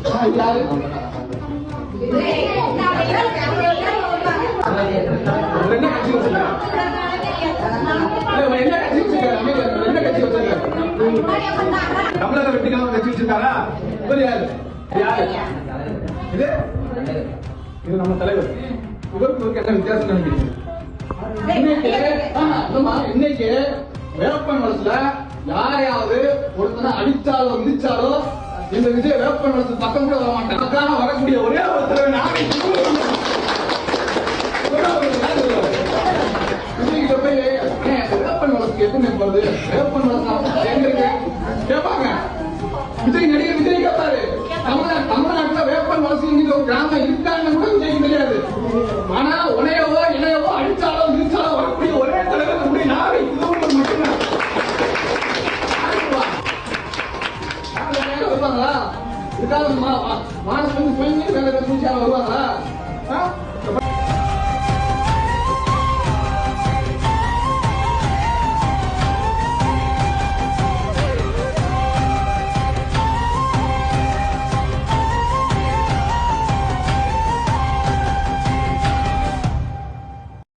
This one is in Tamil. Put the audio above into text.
யாரு என்ன கட்சி வச்சிருக்க? என்ன கட்சி வச்சிருக்காரு? என்ன கட்சி வச்சிருக்காரு? தமிழக வெற்றிக்கான கட்சி வச்சிருக்காரா? இவர் யாரு? யாரு இது? இது நம்ம தலைவர். இவருக்கு என்ன வித்தியாசம் நினைக்கிறீங்க? இன்னைக்கு வேப்பன் வளத்துல யாரையாவது ஒருத்தனை அடிச்சாலோ மிதிச்சாலோ இந்த விஜய் வேப்பன் வளத்து பக்கம் கூட வர மாட்டேன். அதுக்காக வரக்கூடிய ஒரே ஒரு தலைவர் விஜய்கிட்ட போய் வேப்பன் வளத்துக்கு எத்தனை வருது, வேப்பன் வளர்த்து எங்க இருக்கு கேட்பாங்க. விஜய் நடிகர் விஜய் கேட்பாரு, தமிழ்நாட்டுல வேப்பன் வளர்ச்சி ஒரு கிராமம் இருக்கான்னு கூட விஜய்க்கு தெரியாது. ஆனா உனையவோ இணையவோ அடிச்சாலோ மிதிச்சாலோ வரக்கூடிய ஒரே தலைவர் நம்முடைய நாடு இது மட்டும்தான். வருவாங்களா? இதுக்காக மானத்துல வருவாங்களா?